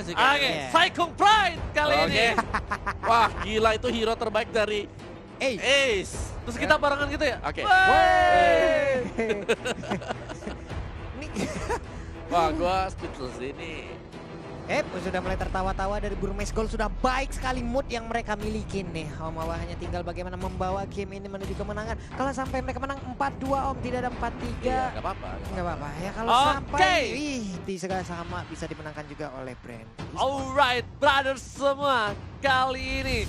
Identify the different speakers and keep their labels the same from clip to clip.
Speaker 1: sih
Speaker 2: Oke,
Speaker 1: kayaknya.
Speaker 2: Saikung Pride kali ini.
Speaker 1: Wah, gila itu hero terbaik dari Ace.
Speaker 2: Terus kita barengan gitu ya?
Speaker 1: Oke.
Speaker 2: Wey.
Speaker 1: Wah, gua speechless ini.
Speaker 3: Sudah mulai tertawa-tawa dari Burmese Gold. Sudah baik sekali mood yang mereka miliki nih. Om Awa hanya tinggal bagaimana membawa game ini menuju kemenangan. Kalau sampai mereka menang 4-2 Om, tidak ada 4-3.
Speaker 1: Iya, gak apa-apa.
Speaker 3: Nggak apa-apa ya kalau sampai bisa sama bisa dimenangkan juga oleh Brand.
Speaker 2: Alright, brothers semua. Kali ini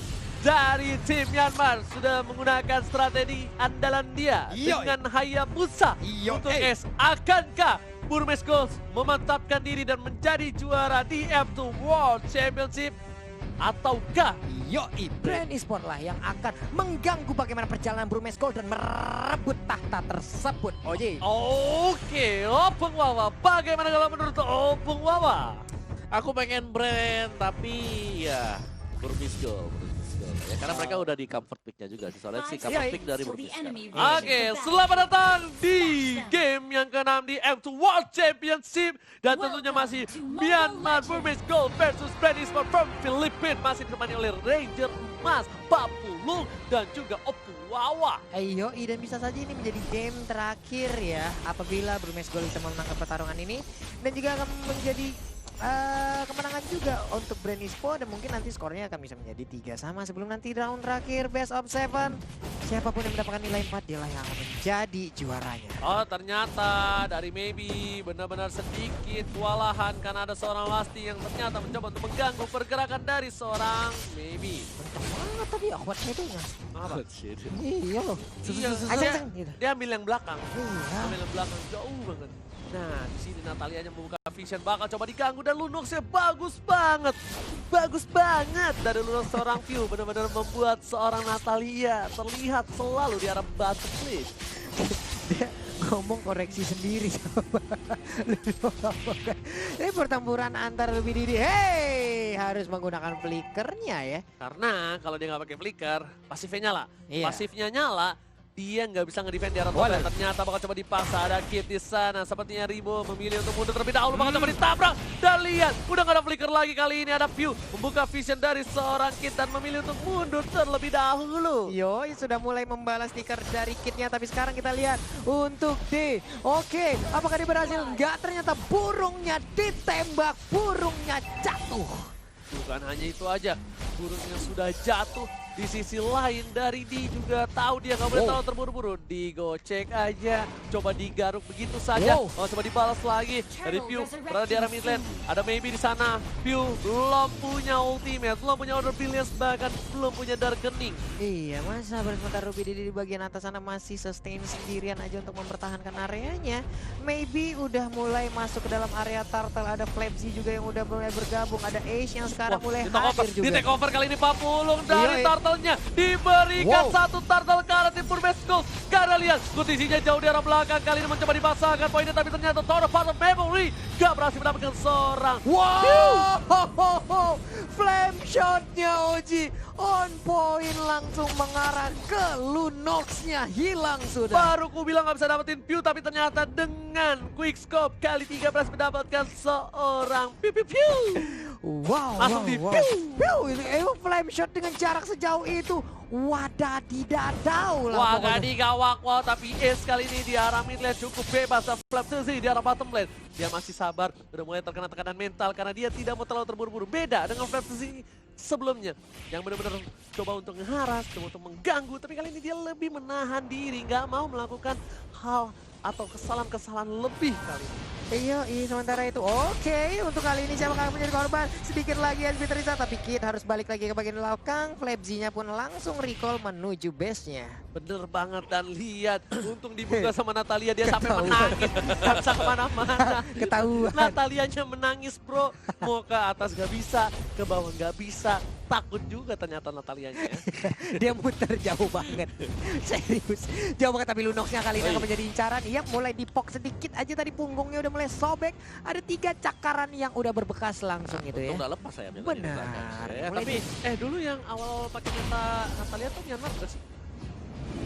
Speaker 2: dari tim Myanmar sudah menggunakan strategi andalan dia dengan Hayabusa untuk S. Akankah Burmese Gold memantapkan diri dan menjadi juara di F2 World Championship? Ataukah
Speaker 3: Brand Esports lah yang akan mengganggu bagaimana perjalanan Burmese Gold dan merebut tahta tersebut.
Speaker 2: Oke, Opung Wawa. Bagaimana kalau menurut Opung Wawa?
Speaker 1: Aku pengen Brand, tapi ya Burmese Gold. Ya, karena mereka udah di comfort pick-nya juga sih. Soalnya sih comfort pick dari Burmese Gold.
Speaker 2: Oke, selamat datang di game yang ke-6 di F2 World Championship. Dan tentunya masih Myanmar Burmese Gold versus Brand Esports from Philippines. Masih ditemani oleh Ranger Emas, Papulung, dan juga Opung Wawa.
Speaker 3: Dan bisa saja ini menjadi game terakhir ya. Apabila Burmese Gold bisa memenangkan pertarungan ini. Dan juga akan menjadi kemenangan juga untuk Brand Esports dan mungkin nanti skornya akan bisa menjadi 3-3 sebelum nanti round terakhir best of 7. Siapapun yang mendapatkan nilai 4 dialah yang akan menjadi juaranya.
Speaker 2: Oh, ternyata dari Maybe benar-benar sedikit kewalahan karena ada seorang Lasti yang ternyata mencoba untuk mengganggu pergerakan dari seorang Maybe.
Speaker 3: Kenceng banget tadi awkward shadownya.
Speaker 2: Apa?
Speaker 3: Iya loh.
Speaker 2: Dia ambil yang belakang.
Speaker 3: Iya.
Speaker 2: Ambil yang belakang jauh banget. Nah, di sini Natalianya membuka vision, bakal coba diganggu dan Lunoxnya bagus banget. Bagus banget dari Lunox seorang view, benar-benar membuat seorang Natalia terlihat selalu di arah batu cliff.
Speaker 3: Dia ngomong koreksi sendiri sama ini pertempuran antar lebih didi. Harus menggunakan flickernya ya.
Speaker 2: Karena kalau dia nggak pakai flicker, pasifnya nyala.
Speaker 3: Iya.
Speaker 2: Pasifnya nyala, dia nggak bisa ngedefend di arah top lane. Ternyata bakal coba dipaksa, ada Kit di sana. Sepertinya Ribo memilih untuk mundur terlebih dahulu, bakal coba ditabrak. Dan lihat, udah nggak ada flicker lagi kali ini. Ada view membuka vision dari seorang Kit dan memilih untuk mundur terlebih dahulu.
Speaker 3: Sudah mulai membalas stiker dari Kitnya, tapi sekarang kita lihat untuk D. Oke, apakah dia berhasil? Enggak, ternyata burungnya ditembak, burungnya jatuh.
Speaker 2: Bukan hanya itu aja, burungnya sudah jatuh. Di sisi lain dari D juga tahu dia nggak boleh terlalu terburu-buru. Digocek aja, coba digaruk begitu saja. Coba dibalas lagi dari Pew berada di arah mid lane. Ada Maybe di sana. Pew belum punya ultimate, belum punya order brilliance, bahkan belum punya darkening.
Speaker 3: Iya, masa sementara Ruby di bagian atas sana masih sustain sendirian aja untuk mempertahankan areanya. Maybe udah mulai masuk ke dalam area turtle. Ada Flapsy juga yang udah mulai bergabung. Ada Ace yang sekarang mulai hadir juga.
Speaker 2: Di take over kali ini Papulung dari turtle-nya diberikan satu turtle ke arah tim Burmese Gold. Karena lihat kondisinya jauh di arah belakang, kali ini mencoba dipasangkan poinnya, tapi ternyata Tower of Memory gak berhasil mendapatkan seorang.
Speaker 3: Flame shotnya Oji on point, langsung mengarah ke Lunox-nya, hilang sudah.
Speaker 2: Baru ku bilang gak bisa dapetin Pew, tapi ternyata dengan quick scope kali 3 berhasil mendapatkan seorang Pew. Langsung di
Speaker 3: Flame shot dengan jarak sejauh itu. Wadadidadau lah.
Speaker 2: Gawak, tapi Ace kali ini di arah mid lane cukup bebas. Dan Flapsy di arah bottom lane, dia masih sabar, udah mulai terkena tekanan mental karena dia tidak mau terlalu terburu-buru. Beda dengan Flapsy sebelumnya yang benar-benar coba untuk ngeharas, coba untuk mengganggu, tapi kali ini dia lebih menahan diri, nggak mau melakukan hal atau kesalahan-kesalahan lebih kali ini.
Speaker 3: Sementara itu oke, untuk kali ini siapa akan menjadi korban? Sedikit lagi SB tersisa, tapi Kit harus balik lagi ke bagian belakang. Flapsy-nya pun langsung recall menuju base-nya.
Speaker 2: Bener banget, dan lihat untung dibuka sama Natalia, dia sampai menangis, gak bisa kemana-mana.
Speaker 3: Ketahuan.
Speaker 2: Natalianya menangis bro, mau ke atas gak bisa, ke bawah gak bisa. Takut juga ternyata Natalianya.
Speaker 3: Dia muter jauh banget. Serius. Jauh banget, tapi Lunox-nya kali ini akan menjadi incaran. Iya, mulai dipok sedikit aja tadi, punggungnya udah mulai sobek. Ada 3 cakaran yang udah berbekas langsung gitu ya.
Speaker 2: Untung udah lepas sayapnya.
Speaker 3: Benar.
Speaker 2: Tapi dulu yang awal pakai Natalia tuh Myanmar gak sih?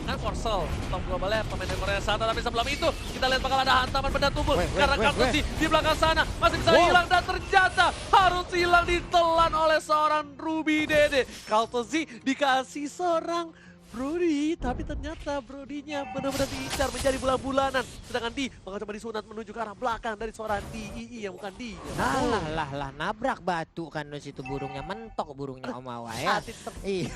Speaker 2: Kan Forsel, top globalnya pemain dari Korea Selatan, tapi sebelum itu kita kita lihat bakal ada hantaman benda tubuh.
Speaker 3: Weh,
Speaker 2: Karena Kartusi di belakang sana masih bisa hilang dan ternyata harus hilang ditelan oleh seorang Ruby Dede. Kartusi dikasih seorang Brody, tapi ternyata Brody-nya benar-benar diincar menjadi bulan-bulanan. Sedangkan Di bakal coba disunat menuju ke arah belakang dari seorang DII yang bukan Di.
Speaker 3: Lah, nabrak batu kan di situ burungnya, mentok burungnya Om Awa ya. Iya.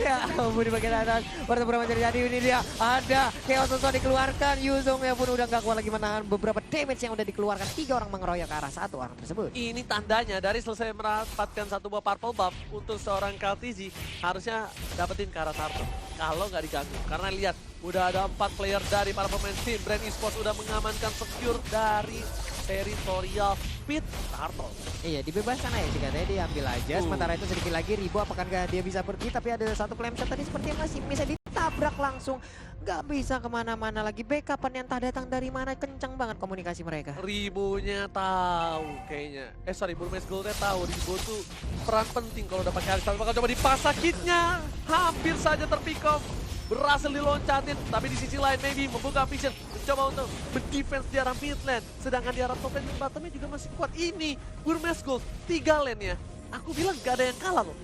Speaker 3: Ya ampun, di bagian atas pertempuran terjadi. Ini dia ada Chaos Soso dikeluarkan. Yuzongnya pun udah gak kuat lagi menahan beberapa damage yang udah dikeluarkan. 3 orang mengeroyok ke arah 1 orang tersebut.
Speaker 2: Ini tandanya dari selesai mendapatkan 1 buah purple buff untuk seorang KTZ harusnya dapetin ke arah Turtle. Kalau nggak diganggu, karena lihat udah ada 4 player dari para pemain tim Brand Esports udah mengamankan secure dari territorial pit Turtle.
Speaker 3: Iya, dibebaskan aja sih katanya, diambil aja. Sementara itu sedikit lagi Ribo apakah dia bisa pergi, tapi ada satu claim shot tadi sepertinya masih bisa ditabrak langsung. Nggak bisa kemana-mana lagi. Backupan yang tak datang dari mana, kencang banget komunikasi mereka.
Speaker 2: Ribonya tahu kayaknya. Burmese Goldnya tahu Ribo tuh peran penting kalau udah pakai Alistar. Bakal coba dipasang kitnya. Hampir saja terpick off. Berhasil diloncatin, tapi di sisi lain maybe membuka vision. Mencoba untuk mendefense di arah mid lane. Sedangkan di arah top lane dan bottomnya juga masih kuat. Ini Burmese Gold, 3 lane ya. Aku bilang gak ada yang kalah loh.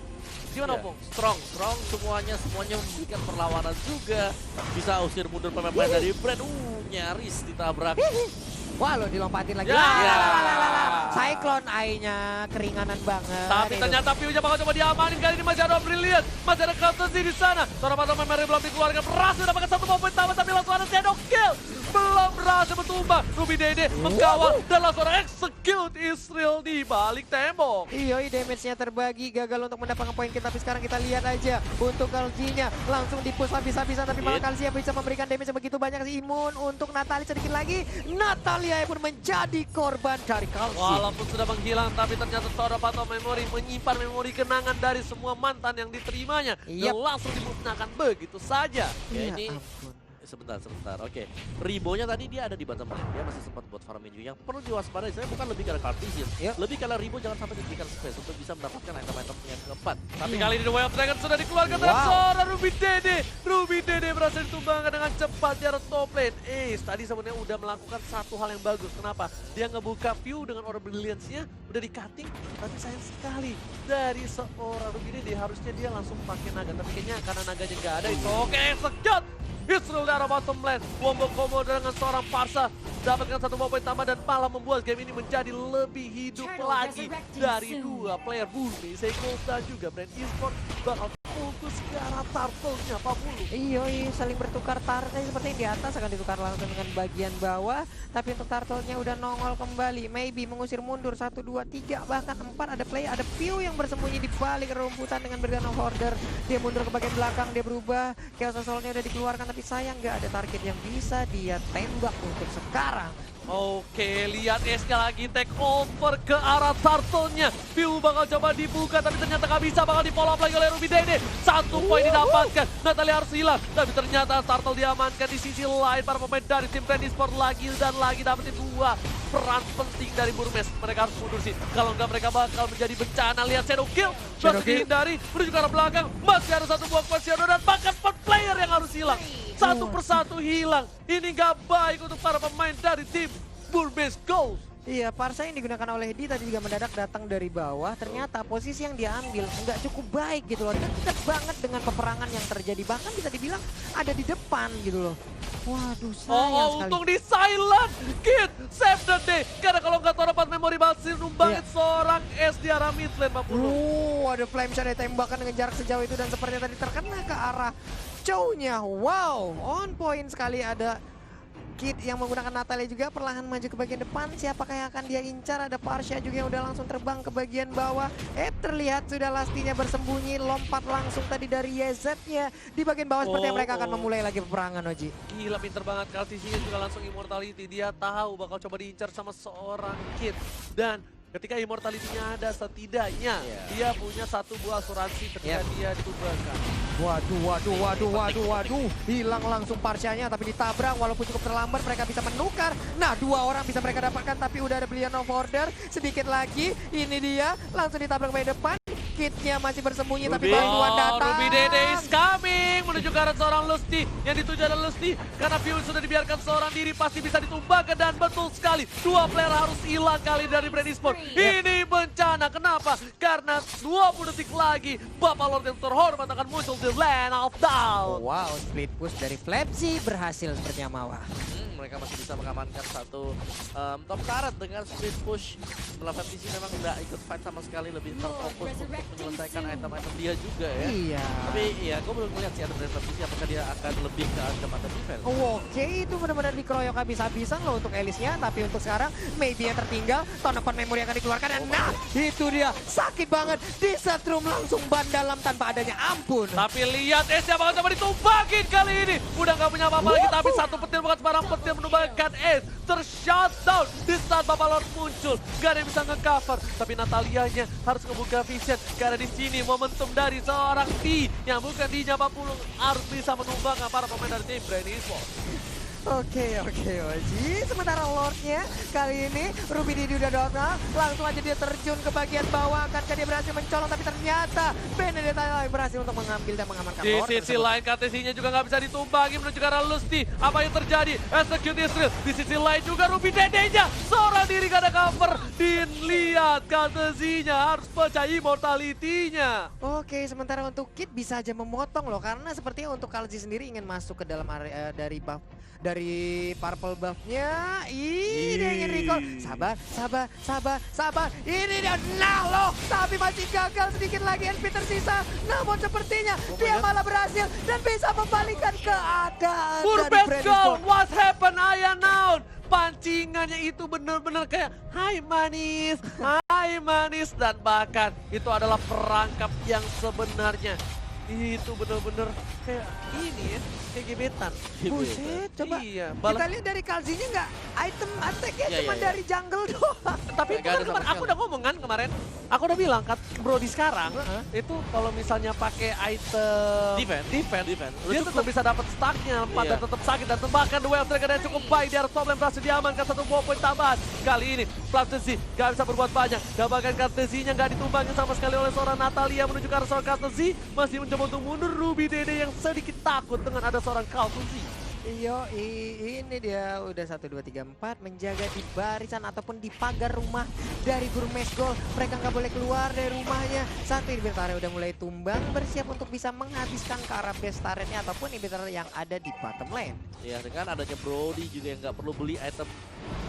Speaker 2: Gimana Opung?
Speaker 1: Strong semuanya memberikan perlawanan juga. Bisa usir mundur pemain dari Brand. Nyaris ditabrak.
Speaker 3: Wah lo dilompatin lagi. Cyclone Eye-nya keringanan banget.
Speaker 2: Tapi
Speaker 3: itu.
Speaker 2: ternyata Piunya bakal coba diamanin. Kali ini masih ada Brilliant. Masih ada Captaincy di sana. Seorang patah memory belum dikeluarkan. Berhasil dapatkan 1 poin tambah. Tapi langsung ada shadow kill. Belum berhasil bertumbang. Ruby Dede mengkawal. Dan langsung execute Israel di balik tembok.
Speaker 3: Iya, damage-nya terbagi. Gagal untuk mendapatkan poin kill. Tapi sekarang kita lihat aja. Untuk Kalzi-nya langsung dipush habis-habisan. Tapi malah Kalzi bisa memberikan damage yang begitu banyak. Imun untuk Natalie sedikit lagi. Natalia pun menjadi korban dari Kalzi.
Speaker 2: Walaupun sudah menghilang, tapi ternyata seorang patah memori menyimpan memori kenangan dari semua mantan yang diterimanya. Dan langsung dimusnahkan begitu saja.
Speaker 1: Ya,
Speaker 3: Ya
Speaker 1: ini
Speaker 3: ampun.
Speaker 1: sebentar. Oke. Ribonya tadi dia ada di bottom lane. Dia masih sempat buat farming juga. Yang perlu diwaspadai saya bukan lebih karena Cartesian. Lebih karena Ribo jangan sampai diberikan space untuk bisa mendapatkan item-item yang keempat.
Speaker 2: Tapi kali ini The Way of Dragon sudah dikeluarkan dari seorang Ruby Dede. Ruby Dede berhasil ditumbangkan dengan cepat di arah top lane. Tadi sebenarnya udah melakukan satu hal yang bagus. Kenapa? Dia ngebuka view dengan Aura Brilliance-nya. Udah di cutting. Tapi sayang sekali. Dari seorang Ruby Dede harusnya dia langsung pakai naga. Tapi kayaknya karena naganya nggak ada. Itu oke, sekejap. Israel dari bottom lane, wombo combo dengan seorang Parsa dapatkan 1 poin tambah dan malah membuat game ini menjadi lebih hidup lagi dari 2 player Burmese Gold dan juga Brand Esports bakal fokus ke arah Turtle-nya Pak Bulu.
Speaker 3: Iya, saling bertukar turtle seperti di atas akan ditukar langsung dengan bagian bawah. Tapi untuk turtle-nya udah nongol kembali. Maybe mengusir mundur 1, 2, 3 bahkan 4 ada play, ada Piu yang bersembunyi di balik rumputan dengan Brigand of Order. Dia mundur ke bagian belakang, dia berubah. Chaos Soul-nya udah dikeluarkan tapi sayang nggak ada target yang bisa dia tembak untuk sekarang.
Speaker 2: Oke, lihat SK lagi take over ke arah Turtle-nya. Piu bakal coba dibuka tapi ternyata nggak bisa, bakal di follow up lagi oleh Ruby Dede. 1 poin didapatkan, Natalia harus hilang. Tapi ternyata Turtle diamankan di sisi lain. Para pemain dari tim Brand Esports lagi dan lagi dapetin 2 peran penting dari Burmese. Mereka harus mundur sih, kalau nggak mereka bakal menjadi bencana. Lihat shadow kill, berhasil dihindari, menuju ke arah belakang. Masih ada 1 buah question dan bahkan 4 player yang harus hilang. 1 persatu hilang. Ini nggak baik untuk para pemain dari tim Burmese Gold.
Speaker 3: Iya, Parsa yang digunakan oleh Di tadi juga mendadak datang dari bawah. Ternyata posisi yang dia ambil nggak cukup baik gitu loh. Dekat banget dengan peperangan yang terjadi. Bahkan bisa dibilang ada di depan gitu loh. Waduh, sayang sekali.
Speaker 2: Untung di silent. Kid, save the day. Karena kalau nggak tahu dapat memori basir numbangin seorang S di arah mid lane, Pak Pulu.
Speaker 3: Ada flame shot ditembakkan dengan jarak sejauh itu dan sepertinya tadi terkena ke arah Chow-nya. Wow, on point sekali ada Kid yang menggunakan Natalia juga perlahan maju ke bagian depan. Siapakah yang akan dia incar? Ada Parsha juga yang udah langsung terbang ke bagian bawah. Terlihat sudah Lastinya bersembunyi. Lompat langsung tadi dari YZ-nya. Di bagian bawah sepertinya mereka akan memulai lagi peperangan, Oji.
Speaker 2: Gila, pinter banget. Kaltisinya juga langsung immortality. Dia tahu bakal coba diincar sama seorang Kid. Dan ketika immortality-nya ada, setidaknya dia punya 1 buah asuransi ketika dia ditumbangkan.
Speaker 3: Waduh. Hilang langsung Parsyanya tapi ditabrak walaupun cukup terlambat mereka bisa menukar. Nah, 2 orang bisa mereka dapatkan tapi udah ada Brilliant of Order. Sedikit lagi, ini dia langsung ditabrak ke depan. Kitnya masih bersembunyi tapi
Speaker 1: Ruby.
Speaker 3: bantuan datang.
Speaker 2: Ruby Dede is coming menuju ke arah seorang Lusty. Yang dituju adalah Lusty karena Piun sudah dibiarkan seorang diri pasti bisa ditumbangkan dan betul sekali. Dua player harus hilang kali dari Brand Esports. Ini bencana. Kenapa? Karena 20 detik lagi Bapak Lord yang terhormat akan muncul di Land of Down.
Speaker 3: Wow, split push dari Flapsy berhasil sepertinya Mawa.
Speaker 1: Mereka masih bisa mengamankan satu top turret dengan split push. Setelah FTC memang nggak ikut fight sama sekali, lebih terfokus untuk menyelesaikan item-item dia juga ya.
Speaker 3: Iya.
Speaker 1: Tapi ya gue belum melihat sih ada dari FTC apakah dia akan lebih ke item defense.
Speaker 3: Oke, itu benar-benar dikeroyok habis-habisan loh untuk Elisnya. Tapi untuk sekarang, maybe yang tertinggal, Tonopan Memory akan dikeluarkan. Dan nah, itu dia. Sakit banget. Disetrum langsung ban dalam tanpa adanya ampun.
Speaker 2: Tapi lihat S yang bakal coba ditumbakin kali ini. Udah nggak punya apa-apa lagi, tapi satu petir bukan sembarang petir menumbangkan S. Tershutdown di saat Bapak Lord muncul. Gak ada yang bisa nge-cover. Tapi Natalianya harus ngebuka vision. Karena di sini momentum dari seorang T yang bukan T-nya 40 harus bisa menumbangkan para pemain dari tim Brand Esports.
Speaker 3: Oke, Oji. Sementara Lordnya kali ini Ruby Didi udah donal. Langsung aja dia terjun ke bagian bawah. Akankah dia berhasil mencolong? Tapi ternyata Benedetta berhasil untuk mengambil dan mengamankan
Speaker 2: Di
Speaker 3: Lord.
Speaker 2: sisi lain KTC-nya juga nggak bisa ditumbangi menuju ke arah Lusty. Apa yang terjadi? Execute Israel. Di sisi lain juga Ruby Dede-nya. Seorang diri gak ada cover. Dilihat KTC-nya harus pecah immortality-nya.
Speaker 3: Oke, sementara untuk Kit bisa aja memotong loh. Karena sepertinya untuk Kalzi sendiri ingin masuk ke dalam area dari buff. Dari purple buff-nya, dia ingin recall. Sabar. Ini dia, nah loh, tapi masih gagal sedikit lagi NP tersisa. Namun sepertinya dia malah berhasil dan bisa membalikkan keadaan dari
Speaker 2: Furbet
Speaker 3: Brand
Speaker 2: Gold,
Speaker 3: Esports.
Speaker 2: what happened Ayanown? Pancingannya itu benar-benar kayak hai manis dan bahkan itu adalah perangkap yang sebenarnya itu benar-benar kayak ini ya, kayak gebetan.
Speaker 3: Buset, coba
Speaker 2: Iya,
Speaker 3: kita lihat dari Kalzinya nggak item attack-nya
Speaker 1: Iya,
Speaker 3: cuma
Speaker 1: iya.
Speaker 3: dari jungle doang.
Speaker 2: Tapi
Speaker 1: Nggak ada
Speaker 2: kan
Speaker 1: sama
Speaker 2: kemarin, aku
Speaker 1: sekali.
Speaker 2: udah ngomong kan kemarin, aku udah bilang kan Brody sekarang itu kalau misalnya pakai item
Speaker 1: Defense.
Speaker 2: dia tetap bisa dapat stacknya 4 dan
Speaker 1: Iya.
Speaker 2: tetap sakit dan bahkan duel trigger yang cukup baik di arah top lane berhasil diamankan 1 poin tambahan. Kali ini Flapsy gak bisa berbuat banyak dan bahkan KTZ-nya gak ditumbangin sama sekali oleh seorang Natalia menuju ke arah seorang KTZ. Masih mencoba untuk mundur Ruby Dede yang sedikit takut dengan ada seorang KTZ.
Speaker 3: Iyo, ini dia udah 1, 2, 3, 4 menjaga di barisan ataupun di pagar rumah dari Burmes Gold. Mereka nggak boleh keluar dari rumahnya. Satu inventarnya udah mulai tumbang, bersiap untuk bisa menghabiskan ke arah base turretnya ataupun inventar yang ada di bottom lane.
Speaker 1: Ya dengan adanya Brody juga yang nggak perlu beli item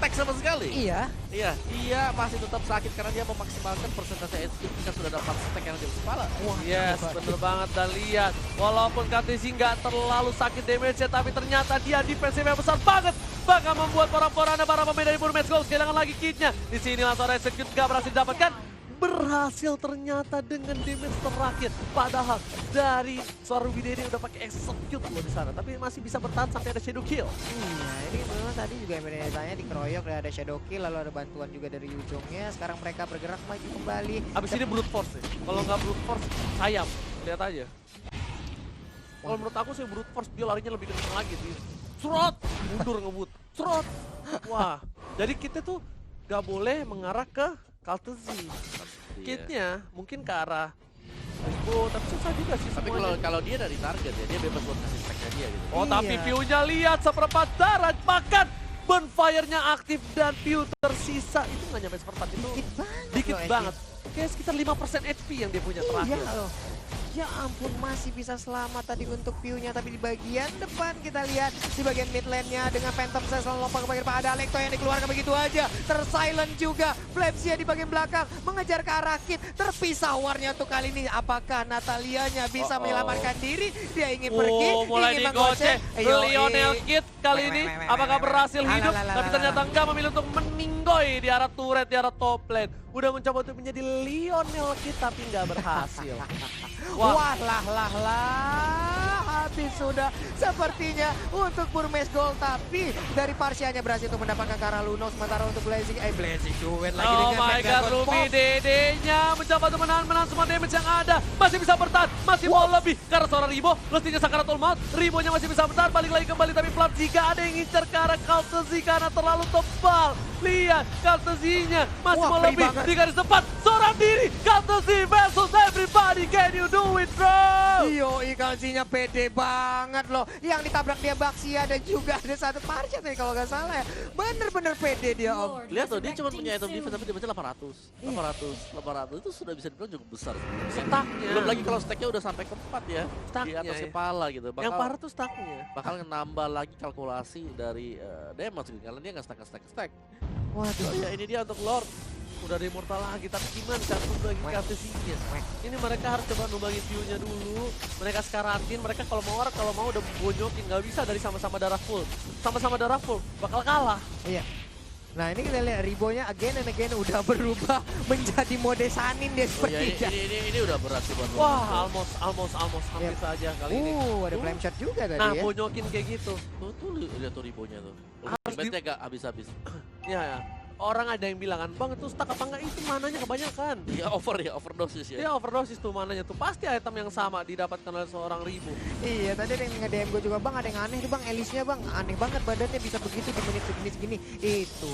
Speaker 1: tag sama sekali.
Speaker 3: Iya.
Speaker 1: Iya, dia masih tetap sakit karena dia memaksimalkan persentase HP jika sudah dapat stack yang di kepala.
Speaker 3: Wah,
Speaker 2: Yes,
Speaker 3: hebat.
Speaker 2: bener banget dan lihat. Walaupun KTZ nggak terlalu sakit damage-nya, tapi ternyata dia defensive-nya besar banget. Bahkan membuat para pemain dari Burmes Gold kehilangan lagi kitnya. Di sini langsung execute nggak berhasil didapatkan. Berhasil ternyata dengan damage terakhir. Padahal dari suara Ruby Dede udah pakai execute loh di sana, tapi masih bisa bertahan sampai ada shadow kill.
Speaker 3: Iya, ini memang tadi juga Benedetta-nya dikeroyok, ada shadow kill, lalu ada bantuan juga dari ujungnya. Sekarang mereka bergerak maju kembali.
Speaker 2: Abis ini brute force ya. Kalau nggak brute force, sayap. Lihat aja. Kalau menurut aku sih brute force dia larinya lebih kencang lagi sih. Serot, mundur ngebut. Serot. Wah, jadi kita tuh nggak boleh mengarah ke Kaltezi. Kitnya mungkin ke arah Rainbow, tapi susah juga sih
Speaker 1: Tapi
Speaker 2: semuanya.
Speaker 1: kalau dia dari target ya, dia bebas buat ngasih stacknya dia gitu.
Speaker 2: Oh, tapi
Speaker 3: Iya.
Speaker 2: Piu-nya lihat seperempat darah, bahkan bonfire-nya aktif dan Piu tersisa. Itu nggak nyampe seperempat, itu
Speaker 3: Dikit banget.
Speaker 2: dikit
Speaker 3: loh,
Speaker 2: banget. Kayak sekitar 5% HP yang dia punya terakhir.
Speaker 3: Iya loh. Ya ampun, masih bisa selamat tadi untuk view-nya, tapi di bagian depan kita lihat di bagian mid lane-nya dengan Phantom Sash lompat ke bagian depan, ada Alekto yang dikeluarkan begitu aja, tersilent juga. Flapsy di bagian belakang mengejar ke arah Kit, terpisah warnya untuk kali ini. Apakah Natalianya bisa menyelamatkan diri? Dia ingin pergi,
Speaker 2: Mulai
Speaker 3: ingin
Speaker 2: digocek.
Speaker 3: Ayo,
Speaker 2: Lionel Kit kali ini apakah berhasil hidup?
Speaker 3: Alalala.
Speaker 2: Tapi ternyata enggak, memilih untuk meninggoy di arah turret, di arah top lane. Udah mencoba untuk menjadi Lionel Kit tapi nggak berhasil.
Speaker 3: Wah, habis sudah sepertinya untuk Burmes Gold, tapi dari Parsianya berhasil untuk mendapatkan ke arah Lunox, sementara untuk Blazing duet lagi
Speaker 2: Oh
Speaker 3: dengan
Speaker 2: my
Speaker 3: Mega
Speaker 2: god,
Speaker 3: Gold
Speaker 2: Ruby
Speaker 3: Pop.
Speaker 2: Dede-nya mencoba dapat menahan semua damage yang ada. Masih bisa bertahan, masih mau lebih. Karena seorang Ribo, lestinya Sakaratul Maut. Ribonya masih bisa bertahan, balik lagi kembali. Tapi Flap jika ada yang ngincar ke arah Kaltezi karena terlalu tebal. Lihat, Kaltezinya masih
Speaker 3: Wah,
Speaker 2: mau
Speaker 3: free
Speaker 2: lebih.
Speaker 3: banget.
Speaker 2: Di garis depan, seorang diri. Kaltezi versus everybody, can you do it bro?
Speaker 3: Yo, Kaltzinya pede banget loh. Yang ditabrak dia Baxia dan juga ada satu Parcha tadi kalau nggak salah ya. Bener-bener pede dia Om.
Speaker 1: Lihat tuh, dia cuma punya item defense tapi dia baca 800 itu sudah bisa dibilang cukup besar.
Speaker 2: Stacknya.
Speaker 1: Belum lagi kalau stacknya udah sampai ke 4 ya, di
Speaker 2: Stacknya
Speaker 1: atas
Speaker 2: ya.
Speaker 1: kepala gitu.
Speaker 2: Yang parah tuh stacknya.
Speaker 1: bakal nambah lagi kalkulasi dari damage gitu, karena dia nggak stack.
Speaker 3: Waduh.
Speaker 1: Oh ya ini dia untuk Lord.
Speaker 2: Udah ada immortal lagi, tapi gimana cantum lagi Kaltezinya? Ini mereka harus coba numbangin view-nya dulu. Mereka sekaratin, mereka kalau mau udah bonyokin, nggak bisa dari sama-sama darah full. Sama-sama darah full, bakal kalah.
Speaker 3: Iya. Nah ini kita lihat Ribonya again and again udah berubah menjadi mode Sanin dia
Speaker 1: Oh ya
Speaker 3: sepertinya.
Speaker 1: ini udah berat sih buat Lord.
Speaker 2: Wah, almost hampir
Speaker 3: Yep.
Speaker 2: saja kali ini.
Speaker 3: Ada flame shot juga tadi
Speaker 2: Nah,
Speaker 3: ya.
Speaker 2: bonyokin kayak gitu.
Speaker 1: Tuh lihat tuh ribonya tuh.
Speaker 2: Harus di-
Speaker 1: Ultimate-nya gak habis-habis.
Speaker 2: Ya. Orang ada yang bilang kan, Bang itu stuck apa enggak? Itu mananya kebanyakan.
Speaker 1: Ya overdosis ya.
Speaker 2: Dia overdosis tuh mananya tuh. Pasti item yang sama didapatkan oleh seorang Ribo.
Speaker 3: Iya tadi ada yang nge-DM gue juga Bang, ada yang aneh nih Bang, Elisnya Bang, aneh banget badannya bisa begitu di menit segini. Itu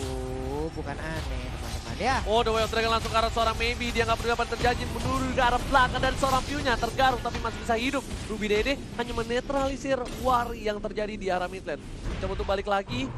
Speaker 3: bukan aneh teman-teman ya.
Speaker 2: Oh, The Way of Dragon langsung ke arah seorang Maybe. Dia nggak perlu dapat terjadi menurun ke arah belakang dan seorang View-nya tergaruk tapi masih bisa hidup. Ruby Dede hanya menetralisir war yang terjadi di arah mid lane. Coba untuk balik lagi.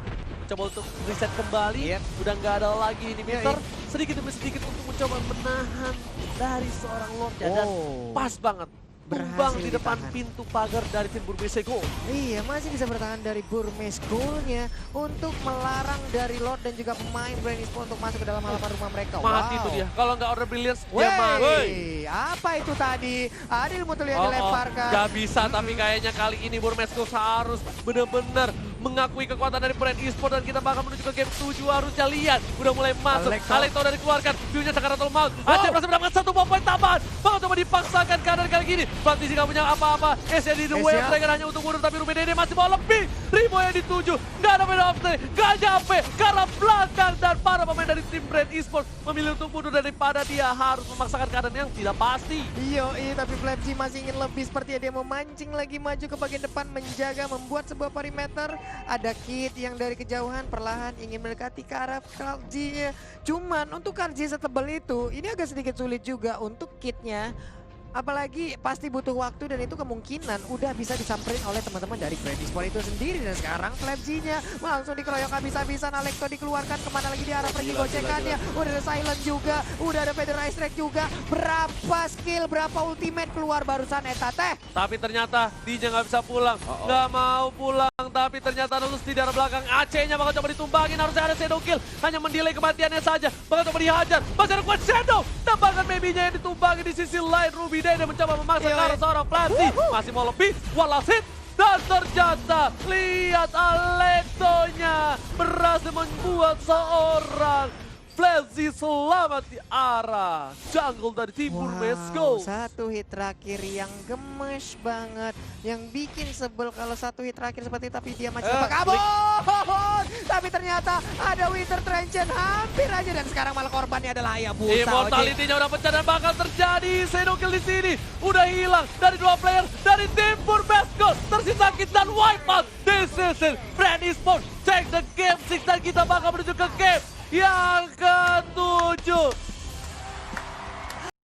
Speaker 2: Coba untuk reset kembali.
Speaker 3: Yep.
Speaker 2: Udah nggak ada lagi ini
Speaker 3: Iya,
Speaker 2: Mister. Sedikit demi sedikit untuk mencoba menahan dari seorang Lordnya. Dan pas banget. Tumbang
Speaker 3: Berhasil
Speaker 2: di depan
Speaker 3: ditahan.
Speaker 2: pintu pagar dari tim Burmesego.
Speaker 3: Iya, masih bisa bertahan dari Burmese goalnya untuk melarang dari Lord dan juga pemain Brand Esports untuk masuk ke dalam halaman rumah mereka.
Speaker 2: Mati tuh dia. Kalau nggak order Brilliance, dia mati.
Speaker 3: Wey, apa itu tadi? Adil Mutul yang dilemparkan.
Speaker 2: Gak bisa, tapi kayaknya kali ini Burmesco harus benar-benar mengakui kekuatan dari brand e-sport dan kita bakal menuju ke game 7 harusnya lihat. Udah mulai masuk, Alekto udah dikeluarkan, view-nya Sakaratul Maut. Aceh berhasil mendapatkan 1 poin tambahan. Bakal coba dipaksakan keadaan kali gini. Practice gak punya apa-apa. Esya di The Way of Dragon hanya untuk mundur, tapi Ruby Dede masih mau lebih. Ribo yang dituju, gak ada main off gak nyampe. Karena belakang dan para pemain dari tim brand e-sport memilih untuk mundur daripada dia harus memaksakan keadaan yang tidak pasti.
Speaker 3: Iya, tapi Flapsy masih ingin lebih seperti dia memancing lagi maju ke bagian depan menjaga membuat sebuah perimeter. Ada Kid yang dari kejauhan perlahan ingin mendekati ke arah Karji-nya. Cuman untuk Karji setebal itu ini agak sedikit sulit juga untuk Kid-nya. Apalagi pasti butuh waktu dan itu kemungkinan udah bisa disamperin oleh teman-teman dari Brand Esports itu sendiri. Dan sekarang Flapsy-nya langsung dikeroyok habis-habisan. Alekto dikeluarkan, kemana lagi di arah pergi gocekannya. Udah ada Silent juga, udah ada Federalized Strike juga. Berapa skill, berapa ultimate keluar barusan Eta teh.
Speaker 2: Tapi ternyata Dija nggak bisa pulang, nggak mau pulang. Tapi ternyata lulus di daerah belakang. AC-nya bakal coba ditumbangin, harusnya ada Shadow Kill. Hanya mendelay kematiannya saja, bakal coba dihajar. Masih ada kuat Shadow, dan bahkan maybe-nya yang ditumbangin di sisi lain. Ruby Dede mencoba memaksa ke arah seorang Flapsy. Masih mau lebih, walasit. Dan ternyata lihat Alektonya berhasil membuat seorang Flapsy selamat di arah jungle dari tim Burmesco.
Speaker 3: Satu hit terakhir yang gemes banget, yang bikin sebel kalau satu hit terakhir seperti itu, tapi dia masih dapat kabur. Tapi ternyata ada Winter Trenchen hampir aja dan sekarang malah korbannya adalah Hayabusa.
Speaker 2: Immortality-nya udah pecah dan bakal terjadi. Shadow Kill di sini udah hilang dari 2 player dari tim Burmesco. Tersisa Kid dan Wipeout. This is it. Brand Esports take the game 6 dan kita bakal menuju ke game yang ke-7.